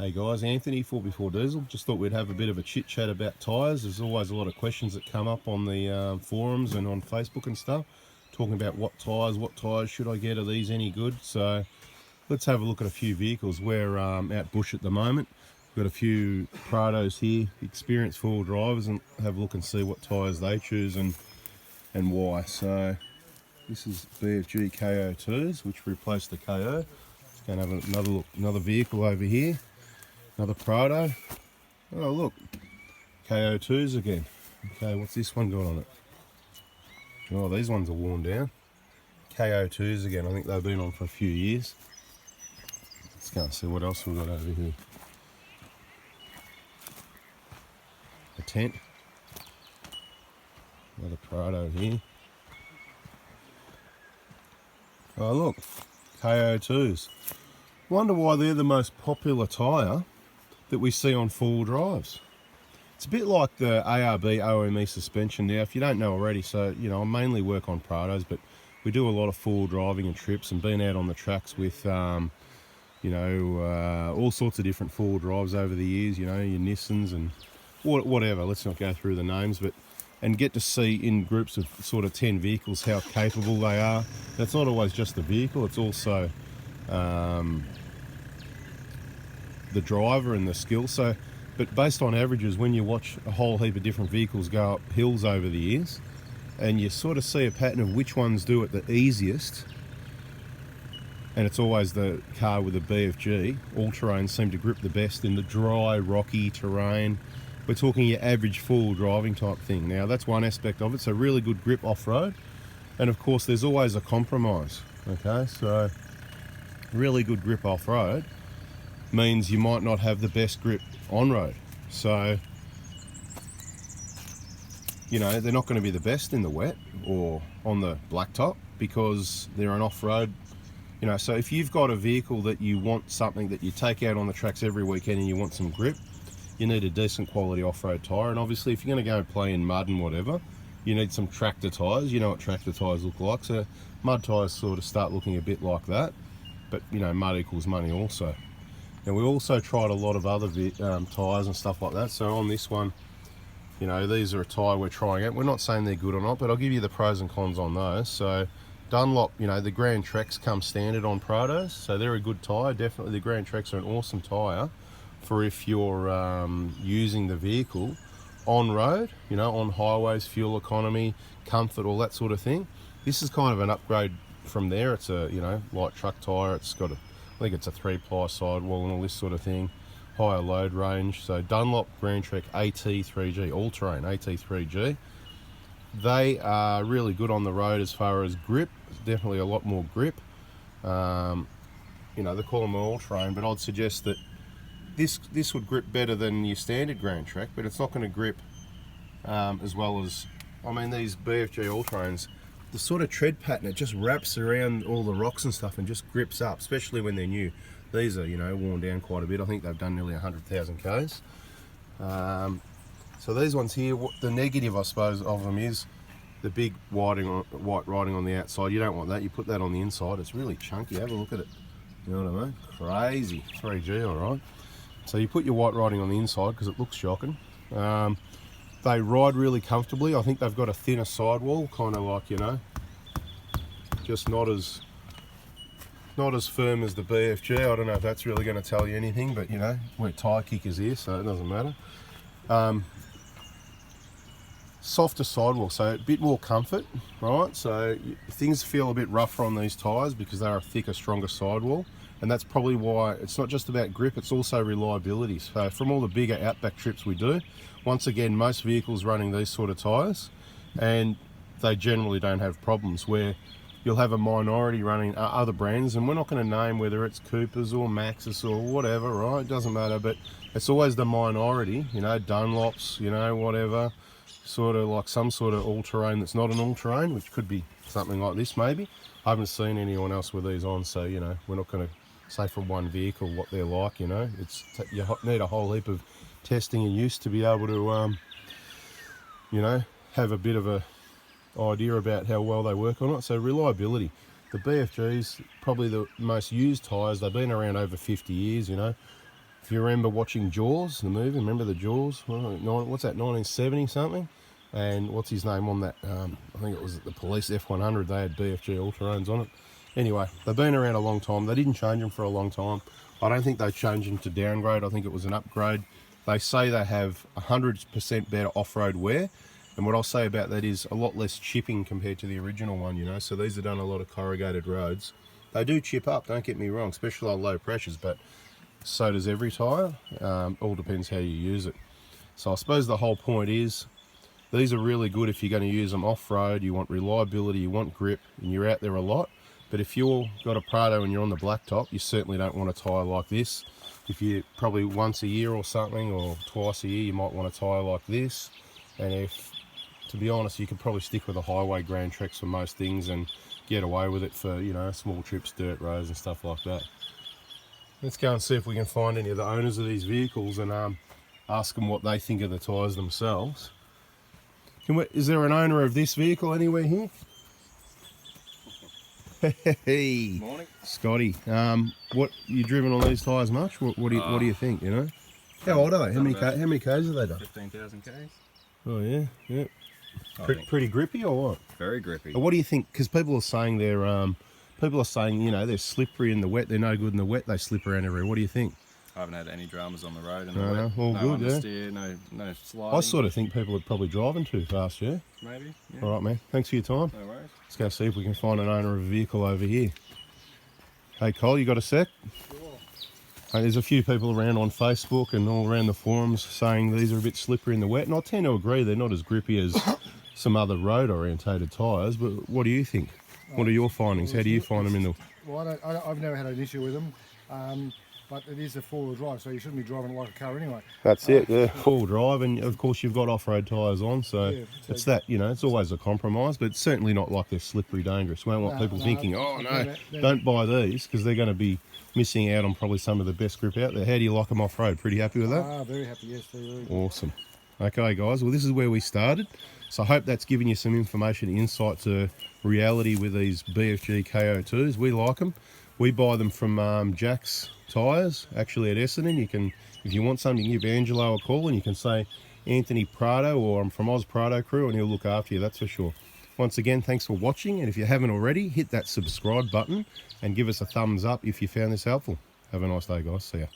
Hey guys, Anthony, 4x4 Diesel. Just thought we'd have a bit of a chit chat about tyres. There's always a lot of questions that come up on the forums and on Facebook and stuff, talking about what tyres should I get, are these any good? So let's have a look at a few vehicles. We're out bush at the moment. We've got a few Prados here, experienced four-wheel drivers, and have a look and see what tyres they choose and why. So this is BFG KO2s, which replaced the KO. Just going to have another look, another vehicle over here. Another Prado. Oh look, KO2s again. Okay, what's this one got on it? Oh, these ones are worn down. KO2s again. I think they've been on for a few years. Let's go and see what else we've got over here. A tent. Another Prado here. Oh look, KO2s. Wonder why they're the most popular tyre that we see on four-wheel drives. It's a bit like the ARB OME suspension. Now, if you don't know already, so I mainly work on Prados, but we do a lot of four-wheel driving and trips, and been out on the tracks with all sorts of different four-wheel drives over the years. Your Nissans and whatever. Let's not go through the names, and get to see in groups of sort of 10 vehicles how capable they are. That's not always just the vehicle; it's also the driver and the skill. So, but based on averages, when you watch a whole heap of different vehicles go up hills over the years, and you sort of see a pattern of which ones do it the easiest, and it's always the car with a BFG, all-terrain seem to grip the best in the dry, rocky terrain. We're talking your average full driving type thing. Now, that's one aspect of it, so really good grip off-road. And of course, there's always a compromise, okay? So, really good grip off-road means you might not have the best grip on-road. So, they're not going to be the best in the wet or on the blacktop because they're an off-road. So if you've got a vehicle that you want something that you take out on the tracks every weekend and you want some grip, you need a decent quality off-road tyre. And obviously if you're going to go play in mud and whatever, you need some tractor tyres. You know what tractor tyres look like. So mud tyres sort of start looking a bit like that. But, mud equals money also. Now we also tried a lot of other tyres and stuff like that. So on this one, these are a tyre we're trying out. We're not saying they're good or not, but I'll give you the pros and cons on those. So Dunlop, the Grand Treks come standard on Prados, so they're a good tyre. Definitely the Grand Treks are an awesome tyre for if you're using the vehicle on road, on highways, fuel economy, comfort, all that sort of thing. This is kind of an upgrade from there. It's a light truck tyre. It's got I think it's a 3-ply sidewall and all this sort of thing. Higher load range. So Dunlop Grand Trek AT3G, all-terrain AT3G. They are really good on the road as far as grip. Definitely a lot more grip. They call them all-terrain, but I'd suggest that this would grip better than your standard Grand Trek, but it's not going to grip as well as, these BFG all-terrains. The sort of tread pattern, it just wraps around all the rocks and stuff and just grips up, especially when they're new. These are, worn down quite a bit. I think they've done nearly 100,000 Ks. So these ones here, the negative, I suppose, of them is the big white writing on the outside. You don't want that. You put that on the inside. It's really chunky. Have a look at it. You know what I mean? Crazy. 3G, all right. So you put your white writing on the inside because it looks shocking. They ride really comfortably. I think they've got a thinner sidewall, kind of like, just not as firm as the BFG. I don't know if that's really going to tell you anything, but we're tyre kickers here, so it doesn't matter. Softer sidewall, so a bit more comfort, right? So things feel a bit rougher on these tyres because they're a thicker, stronger sidewall, and that's probably why it's not just about grip, it's also reliability. So from all the bigger outback trips we do, once again, most vehicles running these sort of tyres, and they generally don't have problems, where you'll have a minority running other brands, and we're not going to name whether it's Coopers or Maxus or whatever, right? It doesn't matter, but it's always the minority, Dunlops, whatever, sort of like some sort of all-terrain that's not an all-terrain, which could be something like this maybe. I haven't seen anyone else with these on, so, we're not going to say from one vehicle what they're like, It's you need a whole heap of testing and use to be able to, have a bit of a idea about how well they work on it. So reliability. The BFGs, probably the most used tyres. They've been around over 50 years, If you remember watching Jaws, the movie, remember the Jaws? What's that, 1970 something? And what's his name on that? I think it was the police F100. They had BFG all-terrains on it. Anyway, they've been around a long time. They didn't change them for a long time. I don't think they changed them to downgrade. I think it was an upgrade. They say they have 100% better off-road wear. And what I'll say about that is a lot less chipping compared to the original one, you know. So these are done a lot of corrugated roads. They do chip up, don't get me wrong, especially on low pressures, but so does every tyre. All depends how you use it. So I suppose the whole point is these are really good if you're going to use them off-road. You want reliability, you want grip, and you're out there a lot. But if you've got a Prado and you're on the blacktop, you certainly don't want a tyre like this. If you probably once a year or something, or twice a year, you might want a tyre like this. And if, to be honest, you could probably stick with a highway Grand Trex for most things and get away with it for, you know, small trips, dirt roads and stuff like that. Let's go and see if we can find any of the owners of these vehicles and ask them what they think of the tyres themselves. Is there an owner of this vehicle anywhere here? Hey, morning, Scotty. What you driven on these tyres much? What do you think? You know, how old are they? How many k's have they done? 15,000 k's. Oh yeah, yeah. Pretty grippy or what? Very grippy. What do you think? Because people are saying you know they're slippery in the wet. They're no good in the wet. They slip around everywhere. What do you think? I haven't had any dramas on the road in the No, wet. all no good, yeah. Understeer, no sliding. I sort of think people are probably driving too fast, yeah? Maybe, yeah. All right, man. Thanks for your time. No worries. Let's go see if we can find an owner of a vehicle over here. Hey, Cole, you got a sec? Sure. There's a few people around on Facebook and all around the forums saying these are a bit slippery in the wet, and I tend to agree they're not as grippy as some other road-orientated tyres, but what do you think? What are your findings? How do you find them in the... Well, I've never had an issue with them, but it is a four-wheel drive, so you shouldn't be driving it like a car anyway. That's it, yeah, full drive, and of course you've got off-road tyres on, so Yeah, it's that, you know, it's always a compromise, but it's certainly not like they're slippery dangerous. We don't want people thinking, oh no, don't buy these, because they're going to be missing out on probably some of the best grip out there. How do you like them off-road? Pretty happy with that? Very happy, yes. Very Awesome. Okay, guys, well, this is where we started, so I hope that's given you some information, insight to reality with these BFG KO2s. We like them. We buy them from Jack's Tyres, actually at Essendon. You can, if you want something, you can give Angelo a call and you can say Anthony Prado, or I'm from Prado Crew, and he'll look after you, that's for sure. Once again, thanks for watching, and if you haven't already, hit that subscribe button and give us a thumbs up if you found this helpful. Have a nice day, guys. See ya.